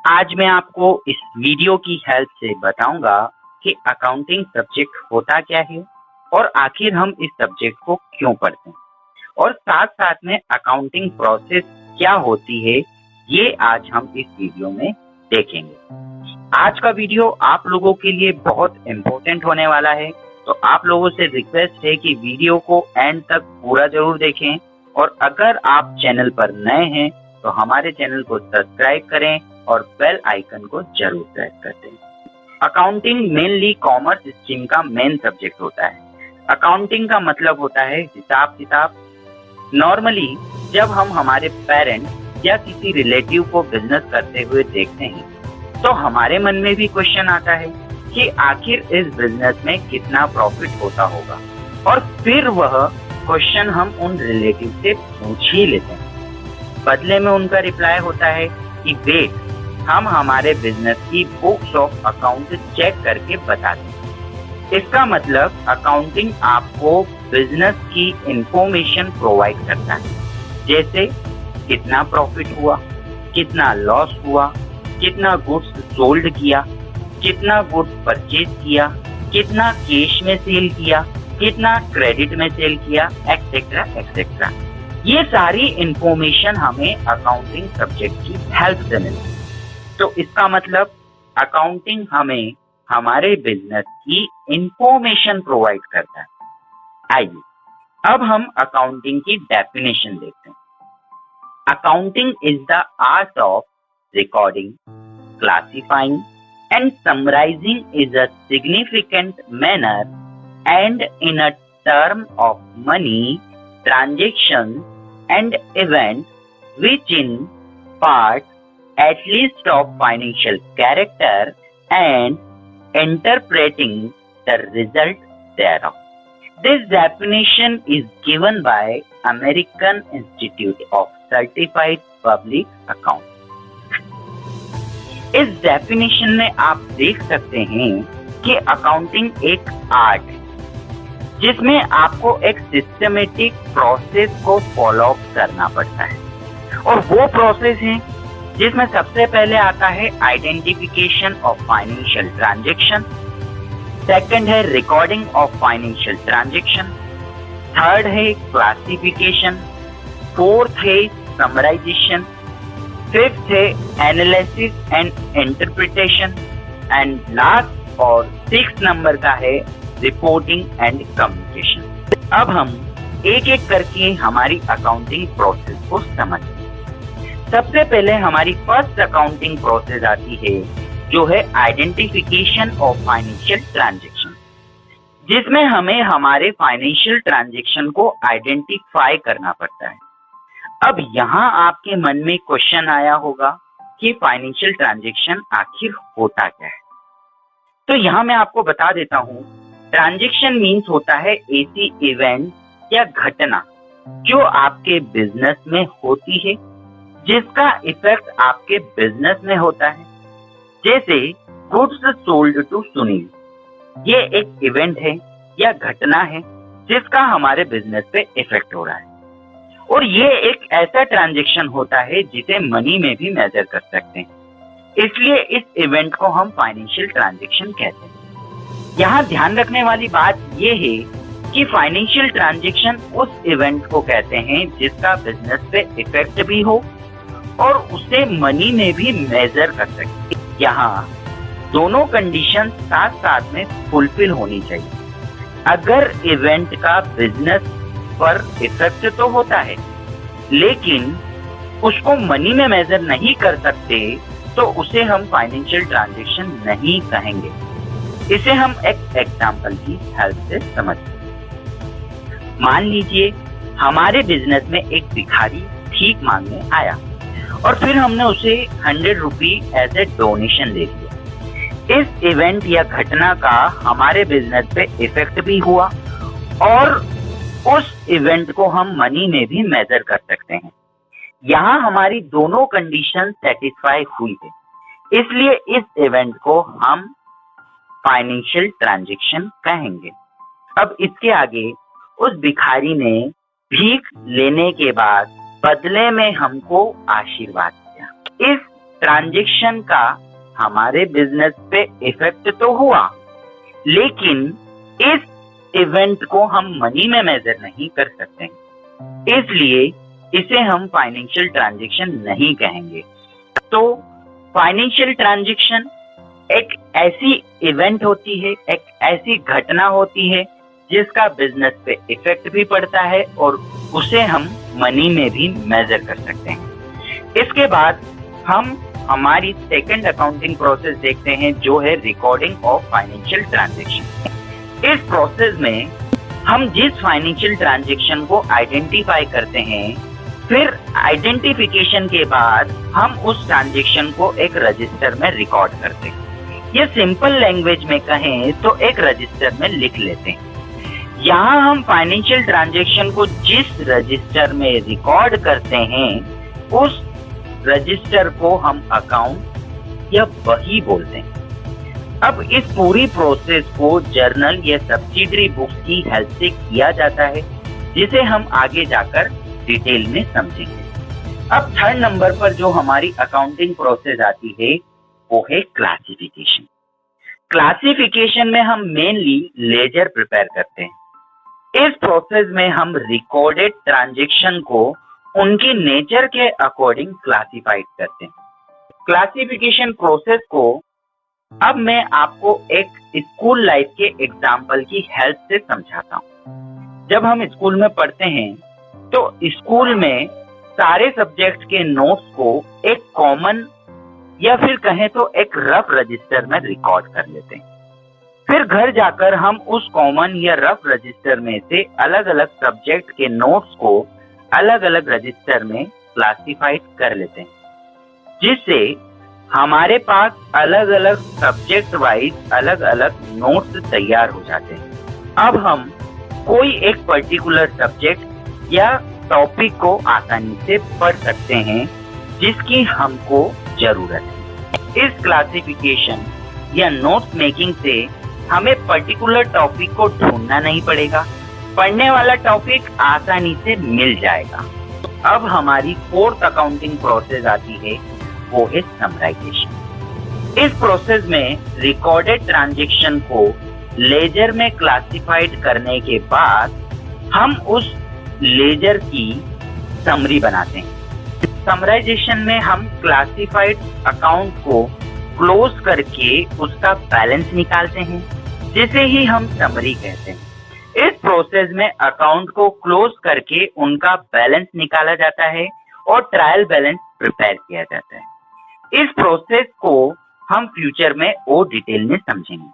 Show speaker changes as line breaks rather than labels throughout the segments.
आज मैं आपको इस वीडियो की हेल्प से बताऊंगा कि अकाउंटिंग सब्जेक्ट होता क्या है और आखिर हम इस सब्जेक्ट को क्यों पढ़ते हैं, और साथ साथ में अकाउंटिंग प्रोसेस क्या होती है ये आज हम इस वीडियो में देखेंगे। आज का वीडियो आप लोगों के लिए बहुत इम्पोर्टेंट होने वाला है, तो आप लोगों से रिक्वेस्ट है कि वीडियो को एंड तक पूरा जरूर देखें, और अगर आप चैनल पर नए हैं तो हमारे चैनल को सब्सक्राइब करें और बेल आइकन को जरूर प्रेस कर दें। अकाउंटिंग मेनली कॉमर्स स्ट्रीम का मेन सब्जेक्ट होता है। अकाउंटिंग का मतलब होता है हिसाब किताब। नॉर्मली जब हम हमारे पेरेंट्स या किसी रिलेटिव को बिजनेस करते हुए देखते हैं तो हमारे मन में भी क्वेश्चन आता है कि आखिर इस बिजनेस में कितना प्रॉफिट होता होगा, और फिर वह क्वेश्चन हम उन रिलेटिव से पूछ ही लेते हैं। बदले में उनका रिप्लाई होता है कि वेट, हम हमारे बिजनेस की बुक्स ऑफ अकाउंट चेक करके बताते हैं। इसका मतलब अकाउंटिंग आपको बिजनेस की इंफॉर्मेशन प्रोवाइड करता है, जैसे कितना प्रॉफिट हुआ, कितना लॉस हुआ, कितना गुड्स सोल्ड किया, कितना गुड्स परचेज किया, कितना कैश में सेल किया, कितना क्रेडिट में सेल किया, एक्सेट्रा एक्सेट्रा। ये सारी इंफॉर्मेशन हमें अकाउंटिंग सब्जेक्ट की हेल्प से मिलती है। तो इसका मतलब अकाउंटिंग हमें हमारे बिजनेस की इंफॉर्मेशन प्रोवाइड करता है। आइए अब हम अकाउंटिंग की डेफिनेशन देखते हैं। Accounting is the art of recording, classifying and summarizing is a significant manner and in a term of money, transactions and events which in part at least of financial character and interpreting the result thereof. This definition is given by American Institute of Certified Public Accounts. इस definition में आप देख सकते हैं कि accounting एक art है जिसमें आपको एक सिस्टमेटिक प्रोसेस को फॉलो अप करना पड़ता है, और वो प्रोसेस है जिसमें सबसे पहले आता है identification of financial transaction, second है recording of financial transaction, third है क्लासिफिकेशन, फोर्थ है समराइजेशन, फिफ्थ है analysis and interpretation, and last और 6 नंबर का है रिपोर्टिंग एंड कम्युनिकेशन। अब हम एक एक करके हमारी अकाउंटिंग प्रोसेस को समझते हैं। सबसे पहले हमारी फर्स्ट अकाउंटिंग प्रोसेस आती है जो है आइडेंटिफिकेशन ऑफ फाइनेंशियल ट्रांजैक्शन, जिसमें हमें हमारे फाइनेंशियल ट्रांजैक्शन को आइडेंटिफाई करना पड़ता है। अब यहाँ आपके मन में क्वेश्चन आया होगा कि फाइनेंशियल ट्रांजैक्शन आखिर होता क्या है। तो यहाँ मैं आपको बता देता हूँ, ट्रांजैक्शन मीन्स होता है ऐसी इवेंट या घटना जो आपके बिजनेस में होती है, जिसका इफेक्ट आपके बिजनेस में होता है। जैसे गुड्स सोल्ड टू सुनील, ये एक इवेंट है या घटना है जिसका हमारे बिजनेस पे इफेक्ट हो रहा है, और ये एक ऐसा ट्रांजैक्शन होता है जिसे मनी में भी मेजर कर सकते हैं। इसलिए इस इवेंट को हम फाइनेंशियल ट्रांजैक्शन कहते हैं। यहाँ ध्यान रखने वाली बात ये है कि फाइनेंशियल ट्रांजैक्शन उस इवेंट को कहते हैं जिसका बिजनेस पे इफेक्ट भी हो और उसे मनी में भी मेजर कर सकते हैं। यहाँ दोनों कंडीशन साथ साथ में फुलफिल होनी चाहिए। अगर इवेंट का बिजनेस पर इफेक्ट तो होता है लेकिन उसको मनी में मेजर नहीं कर सकते, तो उसे हम फाइनेंशियल ट्रांजैक्शन नहीं कहेंगे। इसे हम एक एग्जांपल की हेल्प से समझते हैं। मान लीजिए हमारे बिजनेस में एक भिखारी भीख मांगने आया और फिर हमने उसे 100 रुपी एज ए डोनेशन दे दिया। इस इवेंट या घटना का हमारे बिजनेस पे इफेक्ट भी हुआ और उस इवेंट को हम मनी में भी मेजर कर सकते हैं। यहाँ हमारी दोनों कंडीशन सेटिस्फाई हुई है, इसलिए इस इवेंट को हम फाइनेंशियल ट्रांजैक्शन कहेंगे। अब इसके आगे उस भिखारी ने भीख लेने के बाद बदले में हमको आशीर्वाद दिया। इस ट्रांजैक्शन का हमारे बिजनेस पे इफेक्ट तो हुआ, लेकिन इस इवेंट को हम मनी में मेजर नहीं कर सकते, इसलिए इसे हम फाइनेंशियल ट्रांजैक्शन नहीं कहेंगे। तो फाइनेंशियल ट्रांजैक्शन एक ऐसी इवेंट होती है, एक ऐसी घटना होती है जिसका बिजनेस पे इफेक्ट भी पड़ता है और उसे हम मनी में भी मेजर कर सकते हैं। इसके बाद हम हमारी सेकंड अकाउंटिंग प्रोसेस देखते हैं, जो है रिकॉर्डिंग ऑफ फाइनेंशियल ट्रांजैक्शन। इस प्रोसेस में हम जिस फाइनेंशियल ट्रांजैक्शन को आइडेंटिफाई करते हैं, फिर आइडेंटिफिकेशन के बाद हम उस ट्रांजैक्शन को एक रजिस्टर में रिकॉर्ड करते हैं। ये सिंपल लैंग्वेज में कहें तो एक रजिस्टर में लिख लेते हैं। यहाँ हम फाइनेंशियल ट्रांजैक्शन को जिस रजिस्टर में रिकॉर्ड करते हैं, उस रजिस्टर को हम अकाउंट या बही बोलते हैं। अब इस पूरी प्रोसेस को जर्नल या सब्सिडरी बुक्स की हेल्प से किया जाता है, जिसे हम आगे जाकर डिटेल में समझेंगे। अब थर्ड नंबर पर जो हमारी अकाउंटिंग प्रोसेस आती है वो है क्लासिफिकेशन। क्लासिफिकेशन में हम मेनली लेजर प्रिपेयर करते हैं। इस प्रोसेस में हम रिकॉर्डेड ट्रांजैक्शन को उनकी नेचर के अकॉर्डिंग क्लासिफाइड करते हैं। क्लासिफिकेशन प्रोसेस को अब मैं आपको एक स्कूल लाइफ के एग्जाम्पल की हेल्प से समझाता हूँ। जब हम स्कूल में पढ़ते हैं तो स्कूल में सारे सब्जेक्ट के नोट्स को एक कॉमन या फिर कहें तो एक रफ रजिस्टर में रिकॉर्ड कर लेते हैं। फिर घर जाकर हम उस कॉमन या रफ रजिस्टर में से अलग अलग सब्जेक्ट के नोट्स को अलग अलग रजिस्टर में क्लासिफाइड कर लेते हैं, जिससे हमारे पास अलग अलग सब्जेक्ट वाइज अलग अलग नोट्स तैयार हो जाते हैं। अब हम कोई एक पर्टिकुलर सब्जेक्ट या टॉपिक को आसानी से पढ़ सकते हैं जिसकी हमको जरूरत है। इस क्लासिफिकेशन या नोट मेकिंग से हमें पर्टिकुलर टॉपिक को ढूंढना नहीं पड़ेगा, पढ़ने वाला टॉपिक आसानी से मिल जाएगा। अब हमारी फोर्थ अकाउंटिंग प्रोसेस आती है, वो है समराइजेशन। इस प्रोसेस में रिकॉर्डेड ट्रांजैक्शन को लेजर में क्लासिफाइड करने के बाद हम उस लेजर की समरी बनाते हैं। समराइजेशन में हम क्लासिफाइड अकाउंट को क्लोज करके उसका बैलेंस निकालते हैं, जिसे ही हम समरी कहते हैं। इस प्रोसेस में अकाउंट को क्लोज करके उनका बैलेंस निकाला जाता है और ट्रायल बैलेंस प्रिपेयर किया जाता है। इस प्रोसेस को हम फ्यूचर में और डिटेल में समझेंगे।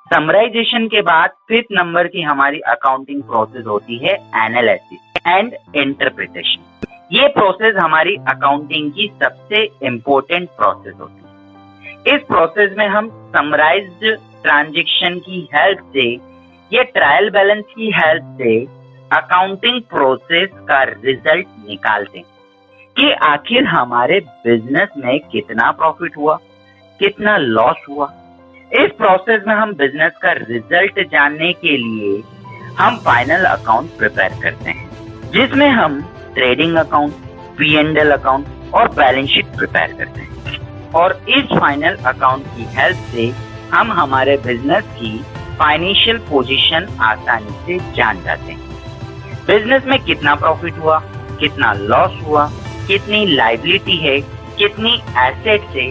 समराइजेशन के बाद फिफ्थ नंबर की हमारी अकाउंटिंग प्रोसेस होती है एनालिसिस एंड इंटरप्रिटेशन। ये प्रोसेस हमारी अकाउंटिंग की सबसे इम्पोर्टेंट प्रोसेस होती है। इस प्रोसेस में हम समराइज्ड ट्रांजैक्शन की हेल्प से या ट्रायल बैलेंस की हेल्प से अकाउंटिंग प्रोसेस का रिजल्ट निकालते हैं कि आखिर हमारे बिजनेस में कितना प्रॉफिट हुआ, कितना लॉस हुआ। इस प्रोसेस में हम बिजनेस का रिजल्ट जानने के लिए हम फाइनल अकाउंट प्रिपेयर करते हैं, जिसमें हम ट्रेडिंग अकाउंट, P&L अकाउंट और बैलेंस शीट प्रिपेयर करते हैं। और इस फाइनल अकाउंट की हेल्प से हम हमारे बिजनेस की फाइनेंशियल पोजीशन आसानी से जान जाते हैं। बिजनेस में कितना प्रॉफिट हुआ, कितना लॉस हुआ, कितनी लायबिलिटी है, कितनी एसेट्स है,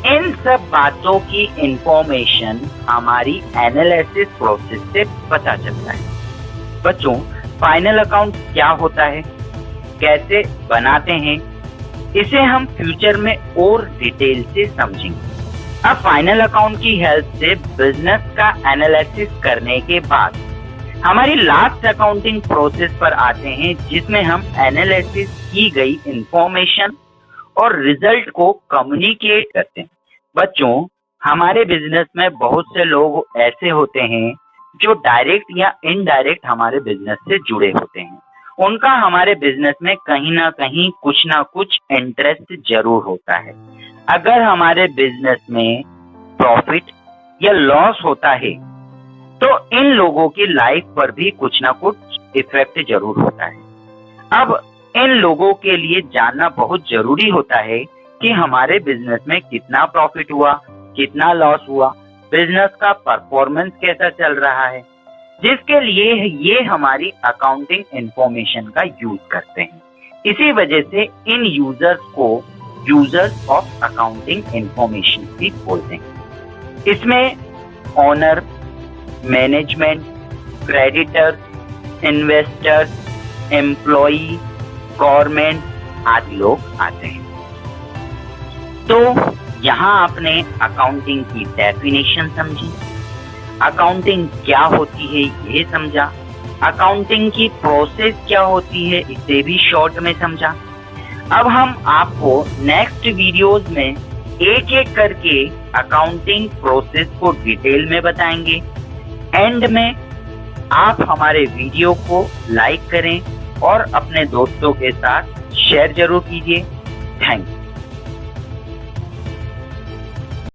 इन सब बातों की इंफॉर्मेशन हमारी एनालिसिस प्रोसेस से पता चलता है। बच्चों, फाइनल अकाउंट क्या होता है, कैसे बनाते हैं, इसे हम फ्यूचर में और डिटेल से समझेंगे। अब फाइनल अकाउंट की हेल्प से बिजनेस का एनालिसिस करने के बाद हमारी लास्ट अकाउंटिंग प्रोसेस पर आते हैं, जिसमें हम एनालिसिस की गई इंफॉर्मेशन और रिजल्ट को कम्युनिकेट करते हैं। बच्चों, हमारे बिजनेस में बहुत से लोग ऐसे होते हैं जो डायरेक्ट या इनडायरेक्ट हमारे बिजनेस से जुड़े होते हैं। उनका हमारे बिजनेस में कहीं ना कहीं कुछ ना कुछ इंटरेस्ट जरूर होता है। अगर हमारे बिजनेस में प्रॉफिट या लॉस होता है तो इन लोगों की लाइफ पर भी कुछ ना कुछ इफेक्ट जरूर होता है। अब इन लोगों के लिए जानना बहुत जरूरी होता है कि हमारे बिजनेस में कितना प्रॉफिट हुआ, कितना लॉस हुआ, बिजनेस का परफॉर्मेंस कैसा चल रहा है, जिसके लिए ये हमारी अकाउंटिंग इंफॉर्मेशन का यूज करते हैं। इसी वजह से इन यूजर्स को यूजर्स ऑफ अकाउंटिंग इंफॉर्मेशन भी बोलते हैं। इसमें owner, management, creditors, investors, employee, government आदि लोग आते हैं। तो यहाँ आपने अकाउंटिंग की डेफिनेशन समझी, अकाउंटिंग क्या होती है ये समझा, अकाउंटिंग की प्रोसेस क्या होती है इसे भी शॉर्ट में समझा। अब हम आपको नेक्स्ट वीडियोस में एक एक करके अकाउंटिंग प्रोसेस को डिटेल में बताएंगे। एंड में आप हमारे वीडियो को लाइक करें और अपने दोस्तों के साथ शेयर जरूर कीजिए। Thank you.